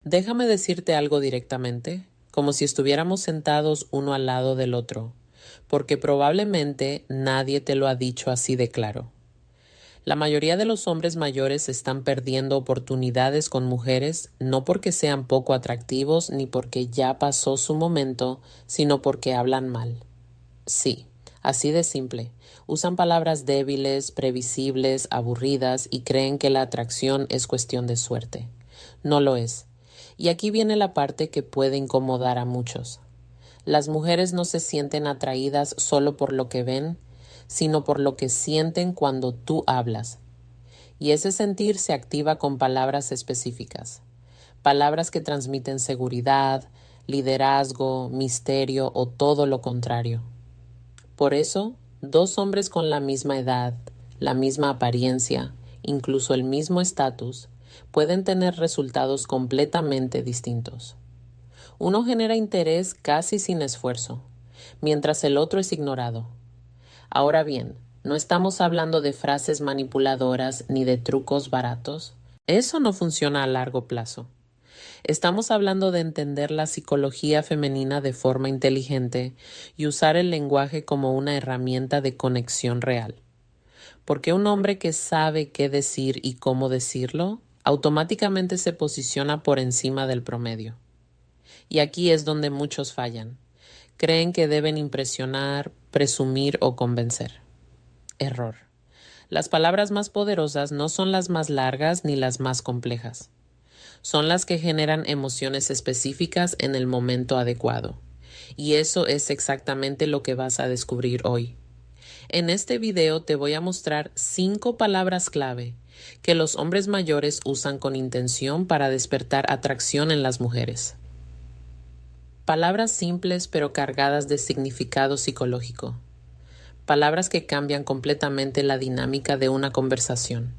Déjame decirte algo directamente, como si estuviéramos sentados uno al lado del otro, porque probablemente nadie te lo ha dicho así de claro. La mayoría de los hombres mayores están perdiendo oportunidades con mujeres no porque sean poco atractivos ni porque ya pasó su momento, sino porque hablan mal. Sí, así de simple. Usan palabras débiles, previsibles, aburridas y creen que la atracción es cuestión de suerte. No lo es. Y aquí viene la parte que puede incomodar a muchos. Las mujeres no se sienten atraídas solo por lo que ven, sino por lo que sienten cuando tú hablas. Y ese sentir se activa con palabras específicas. Palabras que transmiten seguridad, liderazgo, misterio o todo lo contrario. Por eso, dos hombres con la misma edad, la misma apariencia, incluso el mismo estatus, pueden tener resultados completamente distintos. Uno genera interés casi sin esfuerzo, mientras el otro es ignorado. Ahora bien, no estamos hablando de frases manipuladoras ni de trucos baratos. Eso no funciona a largo plazo. Estamos hablando de entender la psicología femenina de forma inteligente y usar el lenguaje como una herramienta de conexión real. Porque un hombre que sabe qué decir y cómo decirlo, automáticamente se posiciona por encima del promedio. Y aquí es donde muchos fallan. Creen que deben impresionar, presumir o convencer. Error. Las palabras más poderosas no son las más largas ni las más complejas. Son las que generan emociones específicas en el momento adecuado. Y eso es exactamente lo que vas a descubrir hoy. En este video te voy a mostrar 5 palabras clave que los hombres mayores usan con intención para despertar atracción en las mujeres. Palabras simples pero cargadas de significado psicológico. Palabras que cambian completamente la dinámica de una conversación.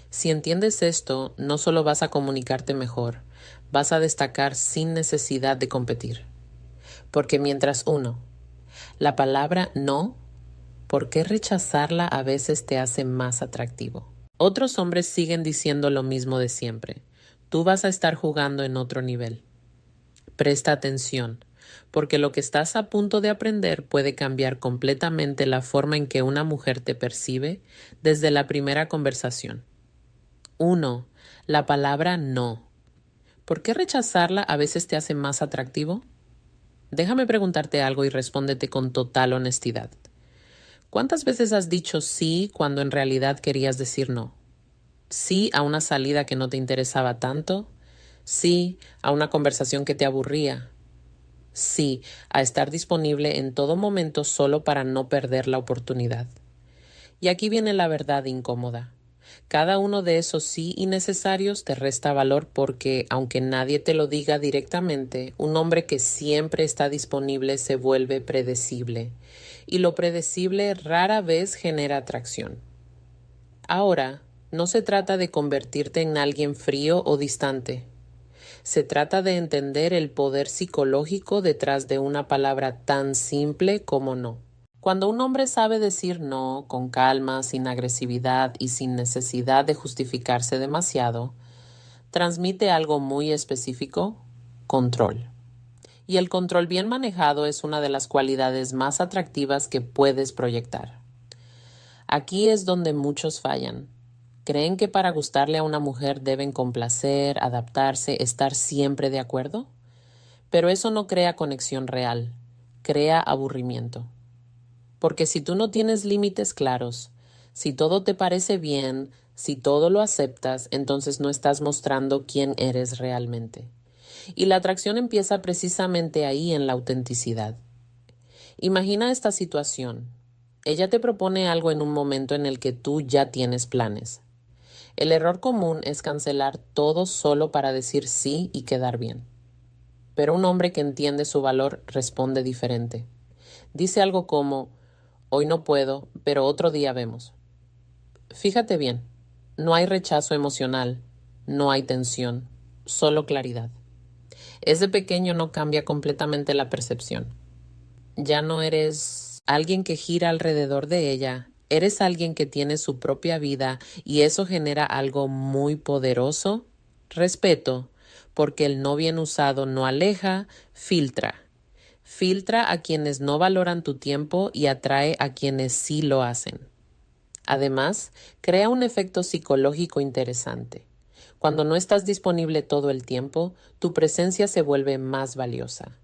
Si entiendes esto, no solo vas a comunicarte mejor, vas a destacar sin necesidad de competir. Porque mientras la palabra no, ¿por qué rechazarla a veces te hace más atractivo? Otros hombres siguen diciendo lo mismo de siempre. Tú vas a estar jugando en otro nivel. Presta atención, porque lo que estás a punto de aprender puede cambiar completamente la forma en que una mujer te percibe desde la primera conversación. 1. La palabra no. ¿Por qué rechazarla a veces te hace más atractivo? Déjame preguntarte algo y respóndete con total honestidad. ¿Cuántas veces has dicho sí cuando en realidad querías decir no? Sí a una salida que no te interesaba tanto. Sí a una conversación que te aburría. Sí a estar disponible en todo momento solo para no perder la oportunidad. Y aquí viene la verdad incómoda. Cada uno de esos sí innecesarios te resta valor porque, aunque nadie te lo diga directamente, un hombre que siempre está disponible se vuelve predecible. Y lo predecible rara vez genera atracción. Ahora, no se trata de convertirte en alguien frío o distante. Se trata de entender el poder psicológico detrás de una palabra tan simple como no. Cuando un hombre sabe decir no con calma, sin agresividad y sin necesidad de justificarse demasiado, transmite algo muy específico: control. Y el control bien manejado es una de las cualidades más atractivas que puedes proyectar. Aquí es donde muchos fallan. ¿Creen que para gustarle a una mujer deben complacer, adaptarse, estar siempre de acuerdo? Pero eso no crea conexión real, crea aburrimiento. Porque si tú no tienes límites claros, si todo te parece bien, si todo lo aceptas, entonces no estás mostrando quién eres realmente. Y la atracción empieza precisamente ahí, en la autenticidad. Imagina esta situación. Ella te propone algo en un momento en el que tú ya tienes planes. El error común es cancelar todo solo para decir sí y quedar bien. Pero un hombre que entiende su valor responde diferente. Dice algo como: hoy no puedo, pero otro día vemos. Fíjate bien, no hay rechazo emocional, no hay tensión, solo claridad. Ese pequeño no cambia completamente la percepción. Ya no eres alguien que gira alrededor de ella, eres alguien que tiene su propia vida y eso genera algo muy poderoso: respeto, porque el no bien usado no aleja, filtra. Filtra a quienes no valoran tu tiempo y atrae a quienes sí lo hacen. Además, crea un efecto psicológico interesante. Cuando no estás disponible todo el tiempo, tu presencia se vuelve más valiosa.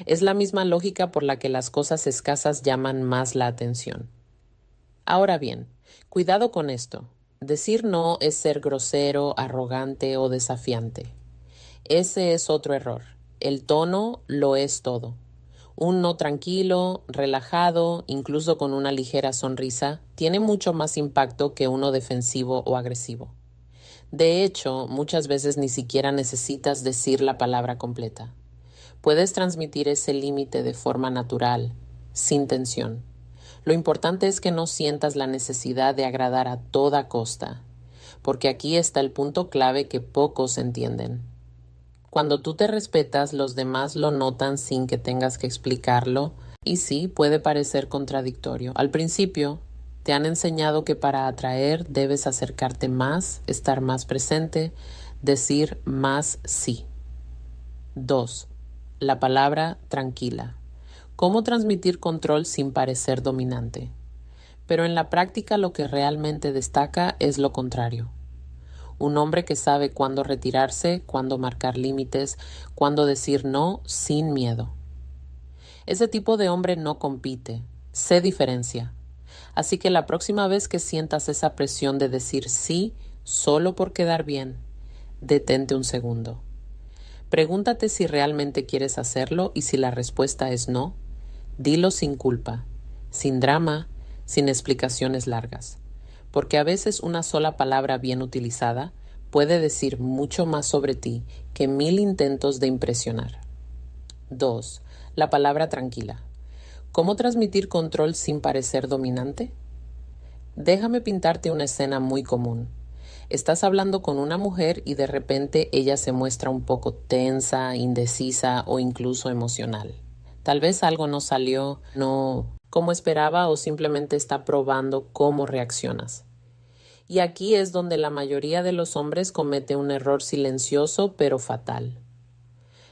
Es la misma lógica por la que las cosas escasas llaman más la atención. Ahora bien, cuidado con esto. Decir no es ser grosero, arrogante o desafiante. Ese es otro error. El tono lo es todo. Un no tranquilo, relajado, incluso con una ligera sonrisa, tiene mucho más impacto que uno defensivo o agresivo. De hecho, muchas veces ni siquiera necesitas decir la palabra completa. Puedes transmitir ese límite de forma natural, sin tensión. Lo importante es que no sientas la necesidad de agradar a toda costa, porque aquí está el punto clave que pocos entienden. Cuando tú te respetas, los demás lo notan sin que tengas que explicarlo, y sí, puede parecer contradictorio. Al principio, te han enseñado que para atraer debes acercarte más, estar más presente, decir más sí. 2. La palabra tranquila. ¿Cómo transmitir control sin parecer dominante? Pero en la práctica lo que realmente destaca es lo contrario. Un hombre que sabe cuándo retirarse, cuándo marcar límites, cuándo decir no sin miedo. Ese tipo de hombre no compite, se diferencia. Así que la próxima vez que sientas esa presión de decir sí solo por quedar bien, detente un segundo. Pregúntate si realmente quieres hacerlo y si la respuesta es no, dilo sin culpa, sin drama, sin explicaciones largas. Porque a veces una sola palabra bien utilizada puede decir mucho más sobre ti que 1000 intentos de impresionar. 2. La palabra tranquila. ¿Cómo transmitir control sin parecer dominante? Déjame pintarte una escena muy común. Estás hablando con una mujer y de repente ella se muestra un poco tensa, indecisa o incluso emocional. Tal vez algo no salió, no como esperaba o simplemente está probando cómo reaccionas. Y aquí es donde la mayoría de los hombres comete un error silencioso pero fatal.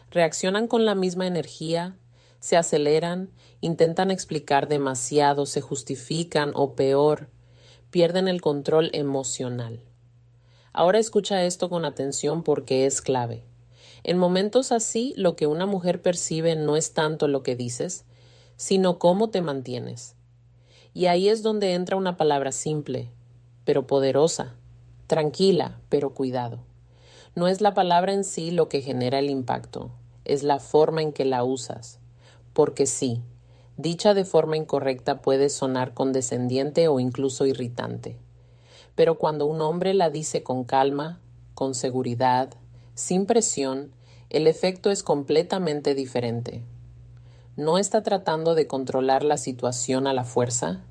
Reaccionan con la misma energía, se aceleran, intentan explicar demasiado, se justifican o peor, pierden el control emocional. Ahora escucha esto con atención porque es clave. En momentos así, lo que una mujer percibe no es tanto lo que dices, sino cómo te mantienes. Y ahí es donde entra una palabra simple, pero poderosa, tranquila, pero cuidado. No es la palabra en sí lo que genera el impacto, es la forma en que la usas. Porque sí, dicha de forma incorrecta puede sonar condescendiente o incluso irritante. Pero cuando un hombre la dice con calma, con seguridad, sin presión, el efecto es completamente diferente. No está tratando de controlar la situación a la fuerza,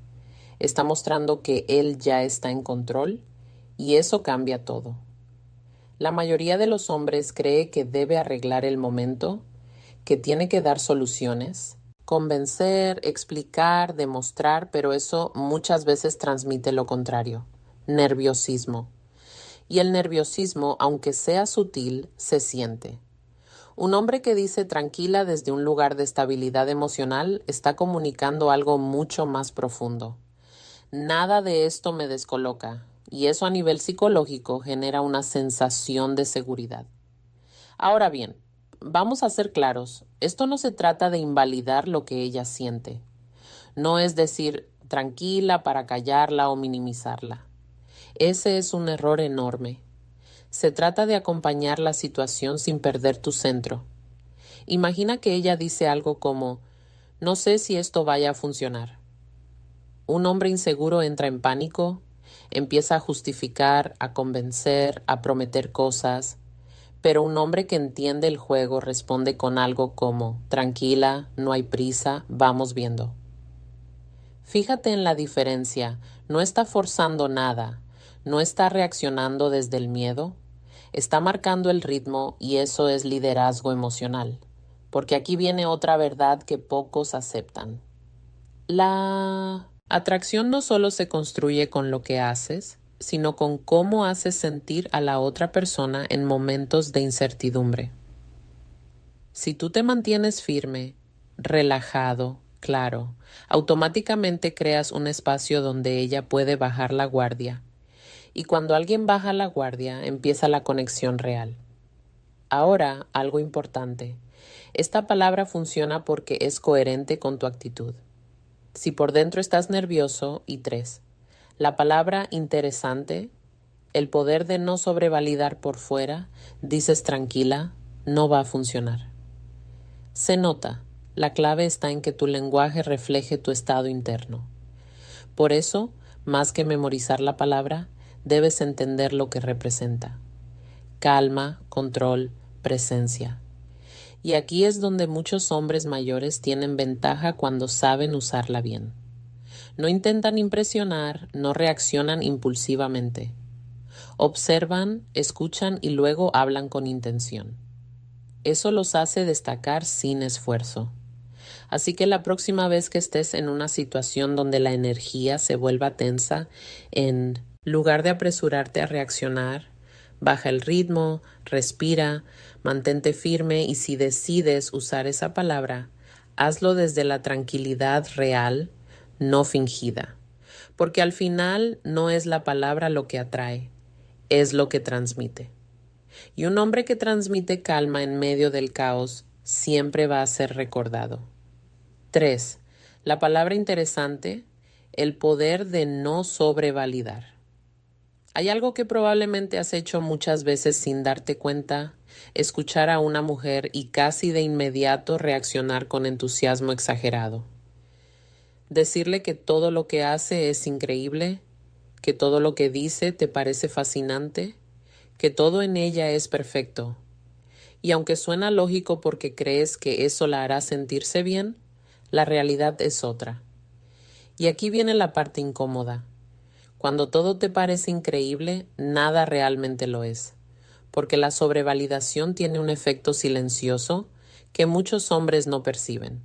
está mostrando que él ya está en control y eso cambia todo. La mayoría de los hombres cree que debe arreglar el momento, que tiene que dar soluciones, convencer, explicar, demostrar, pero eso muchas veces transmite lo contrario, nerviosismo. Y el nerviosismo, aunque sea sutil, se siente. Un hombre que dice tranquila desde un lugar de estabilidad emocional está comunicando algo mucho más profundo. Nada de esto me descoloca, y eso a nivel psicológico genera una sensación de seguridad. Ahora bien, vamos a ser claros, esto no se trata de invalidar lo que ella siente. No es decir tranquila para callarla o minimizarla. Ese es un error enorme. Se trata de acompañar la situación sin perder tu centro. Imagina que ella dice algo como, no sé si esto vaya a funcionar. Un hombre inseguro entra en pánico, empieza a justificar, a convencer, a prometer cosas, pero un hombre que entiende el juego responde con algo como, tranquila, no hay prisa, vamos viendo. Fíjate en la diferencia, no está forzando nada, no está reaccionando desde el miedo, está marcando el ritmo y eso es liderazgo emocional, porque aquí viene otra verdad que pocos aceptan. La atracción no solo se construye con lo que haces, sino con cómo haces sentir a la otra persona en momentos de incertidumbre. Si tú te mantienes firme, relajado, claro, automáticamente creas un espacio donde ella puede bajar la guardia. Y cuando alguien baja la guardia, empieza la conexión real. Ahora, algo importante. Esta palabra funciona porque es coherente con tu actitud. Si por dentro estás nervioso, y 3. La palabra interesante, el poder de no sobrevalidar por fuera, dices tranquila, no va a funcionar. Se nota, la clave está en que tu lenguaje refleje tu estado interno. Por eso, más que memorizar la palabra, debes entender lo que representa. Calma, control, presencia. Y aquí es donde muchos hombres mayores tienen ventaja cuando saben usarla bien. No intentan impresionar, no reaccionan impulsivamente. Observan, escuchan y luego hablan con intención. Eso los hace destacar sin esfuerzo. Así que la próxima vez que estés en una situación donde la energía se vuelva tensa, en lugar de apresurarte a reaccionar, baja el ritmo, respira, mantente firme y si decides usar esa palabra, hazlo desde la tranquilidad real, no fingida. Porque al final no es la palabra lo que atrae, es lo que transmite. Y un hombre que transmite calma en medio del caos siempre va a ser recordado. 3. La palabra interesante, el poder de no sobrevalidar. Hay algo que probablemente has hecho muchas veces sin darte cuenta, escuchar a una mujer y casi de inmediato reaccionar con entusiasmo exagerado. Decirle que todo lo que hace es increíble, que todo lo que dice te parece fascinante, que todo en ella es perfecto. Y aunque suena lógico porque crees que eso la hará sentirse bien, la realidad es otra. Y aquí viene la parte incómoda. Cuando todo te parece increíble, nada realmente lo es, porque la sobrevalidación tiene un efecto silencioso que muchos hombres no perciben.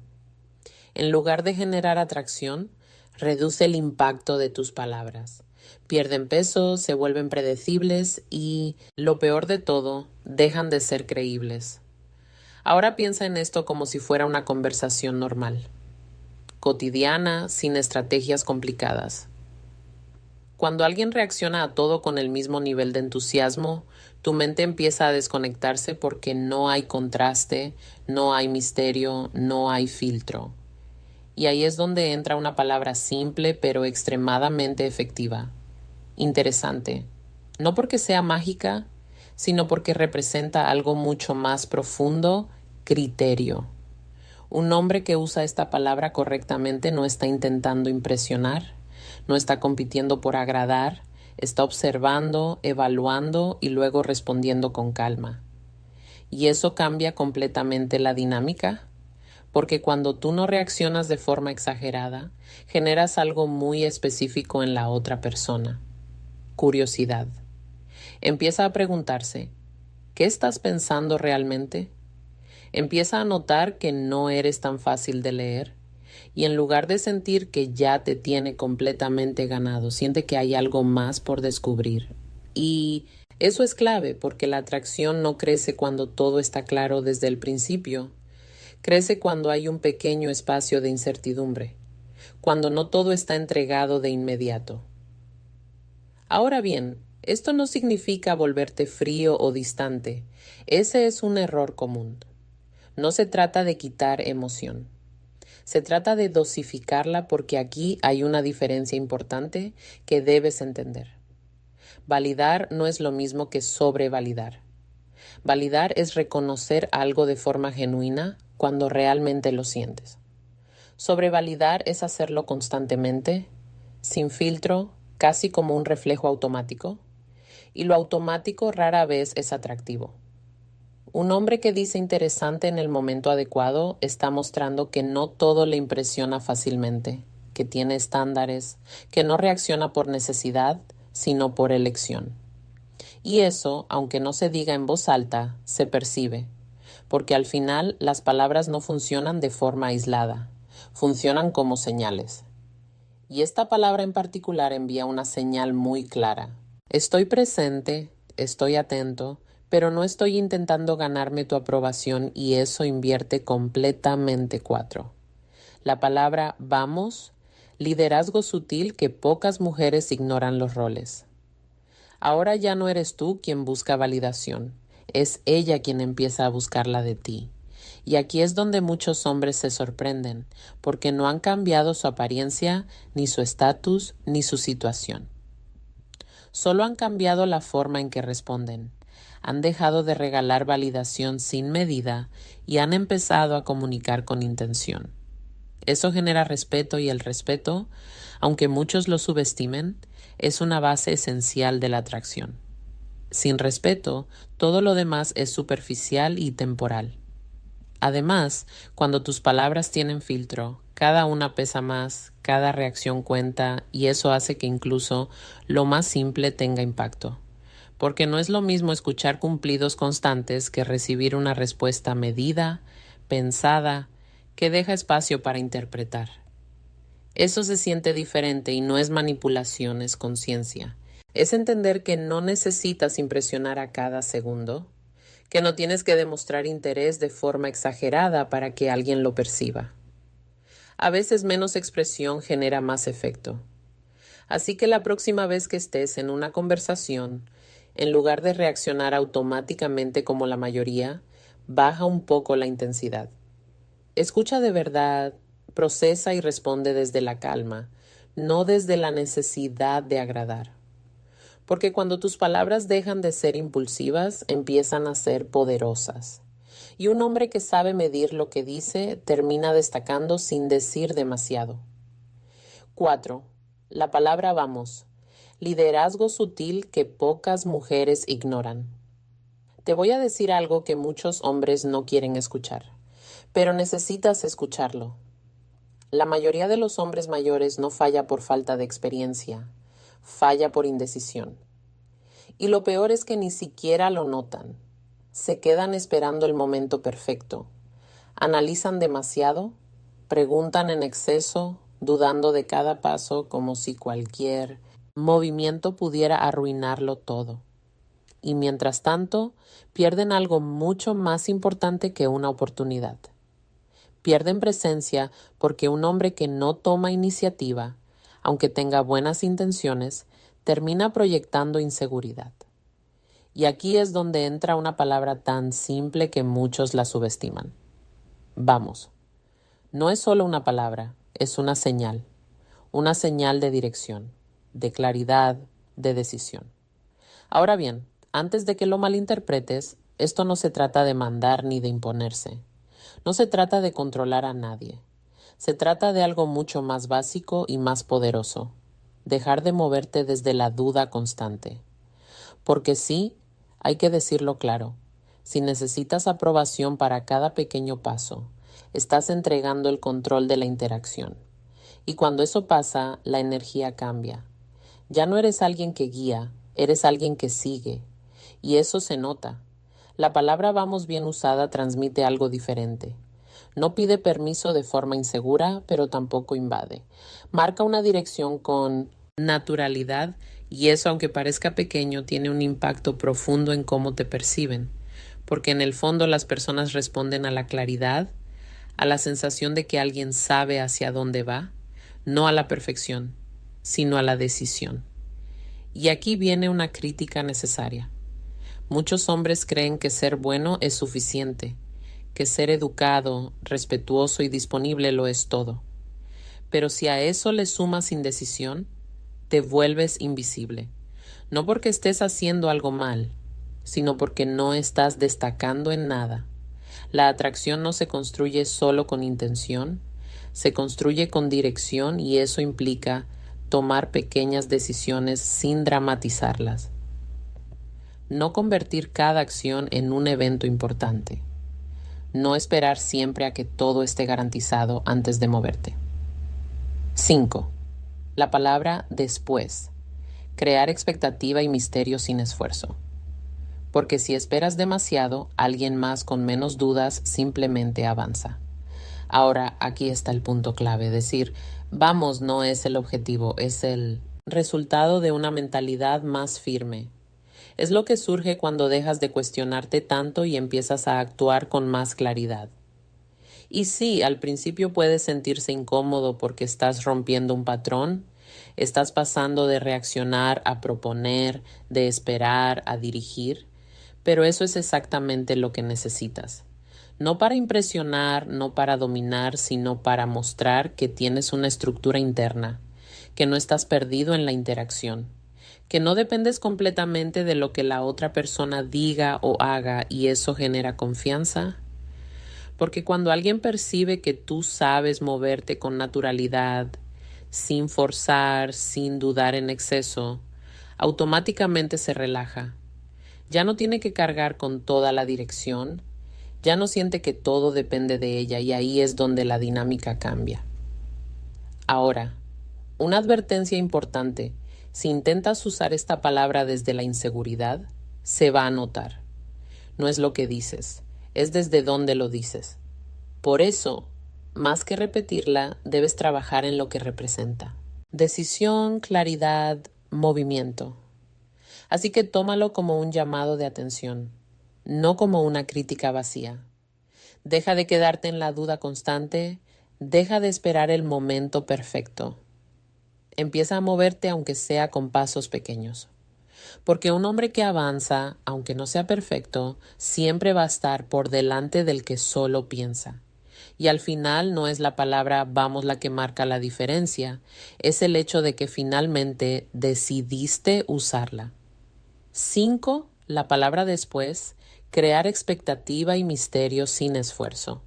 En lugar de generar atracción, reduce el impacto de tus palabras. Pierden peso, se vuelven predecibles y, lo peor de todo, dejan de ser creíbles. Ahora piensa en esto como si fuera una conversación normal, cotidiana, sin estrategias complicadas. Cuando alguien reacciona a todo con el mismo nivel de entusiasmo, tu mente empieza a desconectarse porque no hay contraste, no hay misterio, no hay filtro. Y ahí es donde entra una palabra simple pero extremadamente efectiva. Interesante. No porque sea mágica, sino porque representa algo mucho más profundo, criterio. Un hombre que usa esta palabra correctamente no está intentando impresionar, no está compitiendo por agradar, está observando, evaluando y luego respondiendo con calma. Y eso cambia completamente la dinámica, porque cuando tú no reaccionas de forma exagerada, generas algo muy específico en la otra persona. Curiosidad. Empieza a preguntarse, ¿qué estás pensando realmente? Empieza a notar que no eres tan fácil de leer y en lugar de sentir que ya te tiene completamente ganado, siente que hay algo más por descubrir. Y eso es clave porque la atracción no crece cuando todo está claro desde el principio. Crece cuando hay un pequeño espacio de incertidumbre, cuando no todo está entregado de inmediato. Ahora bien, esto no significa volverte frío o distante. Ese es un error común. No se trata de quitar emoción. Se trata de dosificarla porque aquí hay una diferencia importante que debes entender. Validar no es lo mismo que sobrevalidar. Validar es reconocer algo de forma genuina cuando realmente lo sientes. Sobrevalidar es hacerlo constantemente, sin filtro, casi como un reflejo automático, y lo automático rara vez es atractivo. Un hombre que dice interesante en el momento adecuado está mostrando que no todo le impresiona fácilmente, que tiene estándares, que no reacciona por necesidad, sino por elección. Y eso, aunque no se diga en voz alta, se percibe, porque al final las palabras no funcionan de forma aislada, funcionan como señales. Y esta palabra en particular envía una señal muy clara. Estoy presente, estoy atento, pero no estoy intentando ganarme tu aprobación y eso invierte completamente 4. La palabra vamos, liderazgo sutil que pocas mujeres ignoran los roles. Ahora ya no eres tú quien busca validación, es ella quien empieza a buscarla de ti. Y aquí es donde muchos hombres se sorprenden, porque no han cambiado su apariencia, ni su estatus, ni su situación. Solo han cambiado la forma en que responden. Han dejado de regalar validación sin medida y han empezado a comunicar con intención. Eso genera respeto y el respeto, aunque muchos lo subestimen, es una base esencial de la atracción. Sin respeto, todo lo demás es superficial y temporal. Además, cuando tus palabras tienen filtro, cada una pesa más, cada reacción cuenta y eso hace que incluso lo más simple tenga impacto. Porque no es lo mismo escuchar cumplidos constantes que recibir una respuesta medida, pensada, que deja espacio para interpretar. Eso se siente diferente y no es manipulación, es conciencia. Es entender que no necesitas impresionar a cada segundo, que no tienes que demostrar interés de forma exagerada para que alguien lo perciba. A veces menos expresión genera más efecto. Así que la próxima vez que estés en una conversación, en lugar de reaccionar automáticamente como la mayoría, baja un poco la intensidad. Escucha de verdad, procesa y responde desde la calma, no desde la necesidad de agradar. Porque cuando tus palabras dejan de ser impulsivas, empiezan a ser poderosas. Y un hombre que sabe medir lo que dice termina destacando sin decir demasiado. 4. La palabra vamos. Liderazgo sutil que pocas mujeres ignoran. Te voy a decir algo que muchos hombres no quieren escuchar, pero necesitas escucharlo. La mayoría de los hombres mayores no falla por falta de experiencia, falla por indecisión. Y lo peor es que ni siquiera lo notan. Se quedan esperando el momento perfecto. Analizan demasiado, preguntan en exceso, dudando de cada paso como si cualquier movimiento pudiera arruinarlo todo. Y mientras tanto, pierden algo mucho más importante que una oportunidad. Pierden presencia porque un hombre que no toma iniciativa, aunque tenga buenas intenciones, termina proyectando inseguridad. Y aquí es donde entra una palabra tan simple que muchos la subestiman. Vamos. No es solo una palabra, es una señal de dirección, de claridad, de decisión. Ahora bien, antes de que lo malinterpretes, esto no se trata de mandar ni de imponerse. No se trata de controlar a nadie. Se trata de algo mucho más básico y más poderoso. Dejar de moverte desde la duda constante. Porque sí, hay que decirlo claro. Si necesitas aprobación para cada pequeño paso, estás entregando el control de la interacción. Y cuando eso pasa, la energía cambia. Ya no eres alguien que guía, eres alguien que sigue. Y eso se nota. La palabra vamos bien usada transmite algo diferente. No pide permiso de forma insegura, pero tampoco invade. Marca una dirección con naturalidad y eso, aunque parezca pequeño, tiene un impacto profundo en cómo te perciben. Porque en el fondo las personas responden a la claridad, a la sensación de que alguien sabe hacia dónde va, no a la perfección, sino a la decisión. Y aquí viene una crítica necesaria. Muchos hombres creen que ser bueno es suficiente, que ser educado, respetuoso y disponible lo es todo. Pero si a eso le sumas indecisión, te vuelves invisible. No porque estés haciendo algo mal, sino porque no estás destacando en nada. La atracción no se construye solo con intención, se construye con dirección y eso implica tomar pequeñas decisiones sin dramatizarlas. No convertir cada acción en un evento importante. No esperar siempre a que todo esté garantizado antes de moverte. 5. La palabra después. Crear expectativa y misterio sin esfuerzo. Porque si esperas demasiado, alguien más con menos dudas simplemente avanza. Ahora, aquí está el punto clave, decir, vamos no es el objetivo, es el resultado de una mentalidad más firme. Es lo que surge cuando dejas de cuestionarte tanto y empiezas a actuar con más claridad. Y sí, al principio puedes sentirse incómodo porque estás rompiendo un patrón, estás pasando de reaccionar a proponer, de esperar a dirigir, pero eso es exactamente lo que necesitas. No para impresionar, no para dominar, sino para mostrar que tienes una estructura interna, que no estás perdido en la interacción, que no dependes completamente de lo que la otra persona diga o haga y eso genera confianza. Porque cuando alguien percibe que tú sabes moverte con naturalidad, sin forzar, sin dudar en exceso, automáticamente se relaja. Ya no tiene que cargar con toda la dirección, ya no siente que todo depende de ella y ahí es donde la dinámica cambia. Ahora, una advertencia importante, si intentas usar esta palabra desde la inseguridad, se va a notar. No es lo que dices, es desde dónde lo dices. Por eso, más que repetirla, debes trabajar en lo que representa. Decisión, claridad, movimiento. Así que tómalo como un llamado de atención, no como una crítica vacía. Deja de quedarte en la duda constante, deja de esperar el momento perfecto. Empieza a moverte aunque sea con pasos pequeños. Porque un hombre que avanza, aunque no sea perfecto, siempre va a estar por delante del que solo piensa. Y al final no es la palabra vamos la que marca la diferencia, es el hecho de que finalmente decidiste usarla. 5. La palabra después, crear expectativa y misterio sin esfuerzo.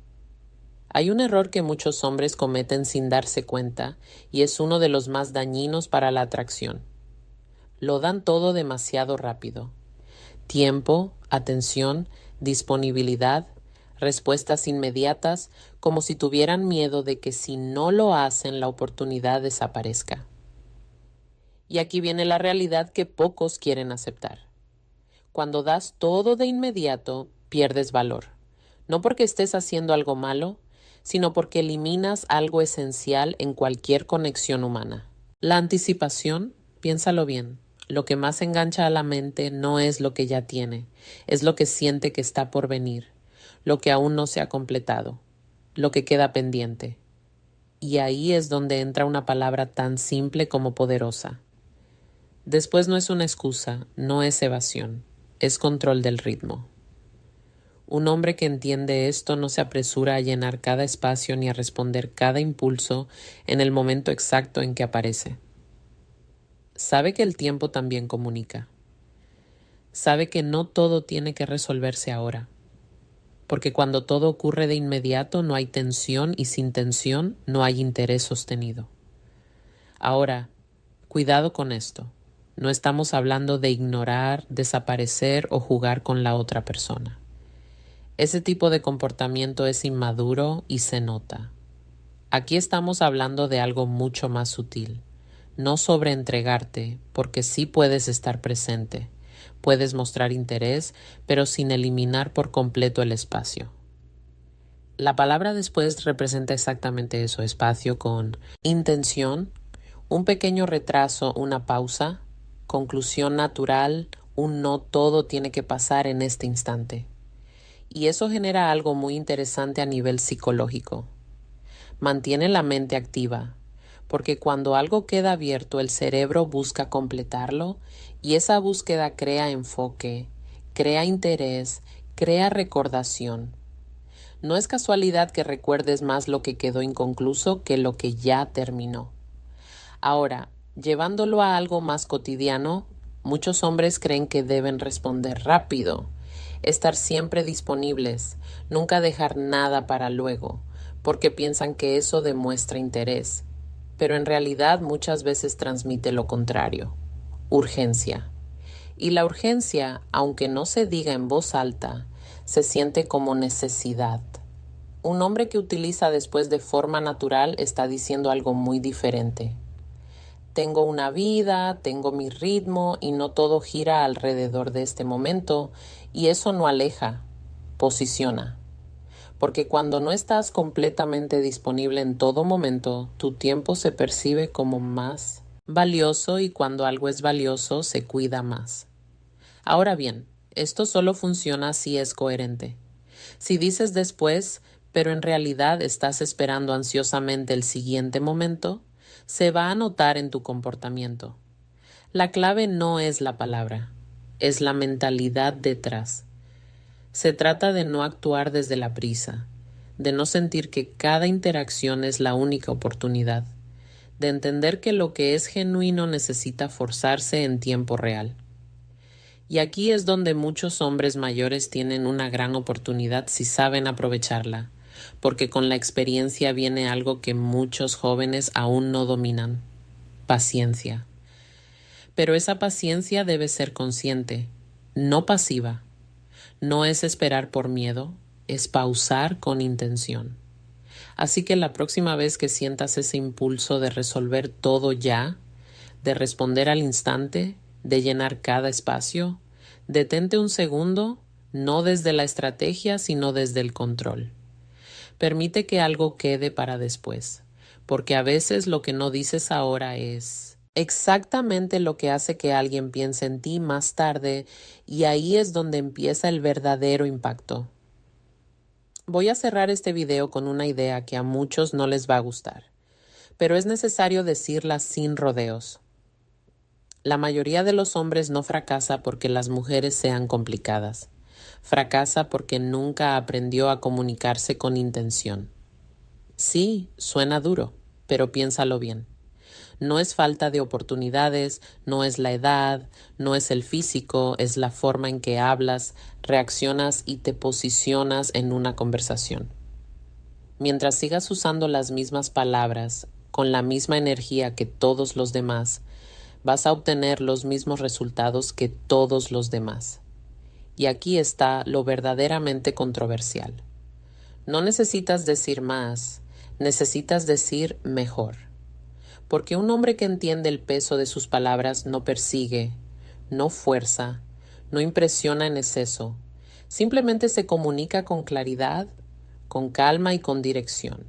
Hay un error que muchos hombres cometen sin darse cuenta y es uno de los más dañinos para la atracción. Lo dan todo demasiado rápido. Tiempo, atención, disponibilidad, respuestas inmediatas, como si tuvieran miedo de que si no lo hacen la oportunidad desaparezca. Y aquí viene la realidad que pocos quieren aceptar. Cuando das todo de inmediato, pierdes valor. No porque estés haciendo algo malo, sino porque eliminas algo esencial en cualquier conexión humana. La anticipación, piénsalo bien, lo que más engancha a la mente no es lo que ya tiene, es lo que siente que está por venir, lo que aún no se ha completado, lo que queda pendiente. Y ahí es donde entra una palabra tan simple como poderosa. Después no es una excusa, no es evasión, es control del ritmo. Un hombre que entiende esto no se apresura a llenar cada espacio ni a responder cada impulso en el momento exacto en que aparece. Sabe que el tiempo también comunica. Sabe que no todo tiene que resolverse ahora. Porque cuando todo ocurre de inmediato no hay tensión y sin tensión no hay interés sostenido. Ahora, cuidado con esto. No estamos hablando de ignorar, desaparecer o jugar con la otra persona. Ese tipo de comportamiento es inmaduro y se nota. Aquí estamos hablando de algo mucho más sutil. No sobreentregarte, porque sí puedes estar presente. Puedes mostrar interés, pero sin eliminar por completo el espacio. La palabra después representa exactamente eso, espacio con intención, un pequeño retraso, una pausa, conclusión natural, un no todo tiene que pasar en este instante. Y eso genera algo muy interesante a nivel psicológico. Mantiene la mente activa, porque cuando algo queda abierto el cerebro busca completarlo y esa búsqueda crea enfoque, crea interés, crea recordación. No es casualidad que recuerdes más lo que quedó inconcluso que lo que ya terminó. Ahora, llevándolo a algo más cotidiano, muchos hombres creen que deben responder rápido, estar siempre disponibles, nunca dejar nada para luego, porque piensan que eso demuestra interés. Pero en realidad muchas veces transmite lo contrario, urgencia. Y la urgencia, aunque no se diga en voz alta, se siente como necesidad. Un hombre que utiliza después de forma natural está diciendo algo muy diferente. Tengo una vida, tengo mi ritmo y no todo gira alrededor de este momento y eso no aleja, posiciona. Porque cuando no estás completamente disponible en todo momento, tu tiempo se percibe como más Valioso, y cuando algo es valioso se cuida más. Ahora bien, esto solo funciona si es coherente. Si dices después, pero en realidad estás esperando ansiosamente el siguiente momento, se va a notar en tu comportamiento. La clave no es la palabra, es la mentalidad detrás. Se trata de no actuar desde la prisa, de no sentir que cada interacción es la única oportunidad, de entender que lo que es genuino necesita forzarse en tiempo real. Y aquí es donde muchos hombres mayores tienen una gran oportunidad si saben aprovecharla, porque con la experiencia viene algo que muchos jóvenes aún no dominan: paciencia. Pero esa paciencia debe ser consciente, no pasiva. No es esperar por miedo, es pausar con intención. Así que la próxima vez que sientas ese impulso de resolver todo ya, de responder al instante, de llenar cada espacio, detente un segundo, no desde la estrategia, sino desde el control. Permite que algo quede para después, porque a veces lo que no dices ahora es exactamente lo que hace que alguien piense en ti más tarde, y ahí es donde empieza el verdadero impacto. Voy a cerrar este video con una idea que a muchos no les va a gustar, pero es necesario decirla sin rodeos. La mayoría de los hombres no fracasa porque las mujeres sean complicadas. Fracasa porque nunca aprendió a comunicarse con intención. Sí, suena duro, pero piénsalo bien. No es falta de oportunidades, no es la edad, no es el físico, es la forma en que hablas, reaccionas y te posicionas en una conversación. Mientras sigas usando las mismas palabras, con la misma energía que todos los demás, vas a obtener los mismos resultados que todos los demás. Y aquí está lo verdaderamente controversial. No necesitas decir más, necesitas decir mejor. Porque un hombre que entiende el peso de sus palabras no persigue, no fuerza, no impresiona en exceso, simplemente se comunica con claridad, con calma y con dirección.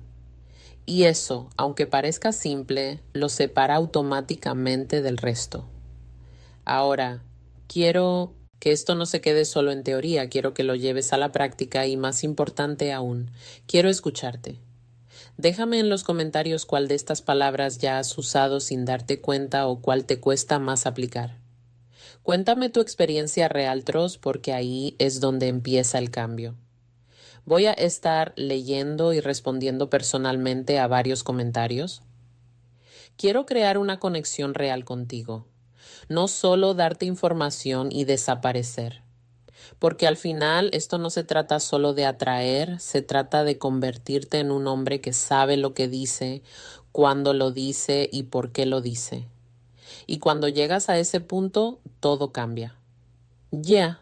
Y eso, aunque parezca simple, lo separa automáticamente del resto. Ahora, quiero que esto no se quede solo en teoría, quiero que lo lleves a la práctica y, más importante aún, quiero escucharte. Déjame en los comentarios cuál de estas palabras ya has usado sin darte cuenta o cuál te cuesta más aplicar. Cuéntame tu experiencia real, Tross, porque ahí es donde empieza el cambio. Voy a estar leyendo y respondiendo personalmente a varios comentarios. Quiero crear una conexión real contigo, no solo darte información y desaparecer. Porque al final esto no se trata solo de atraer, se trata de convertirte en un hombre que sabe lo que dice, cuándo lo dice y por qué lo dice. Y cuando llegas a ese punto, todo cambia. Ya.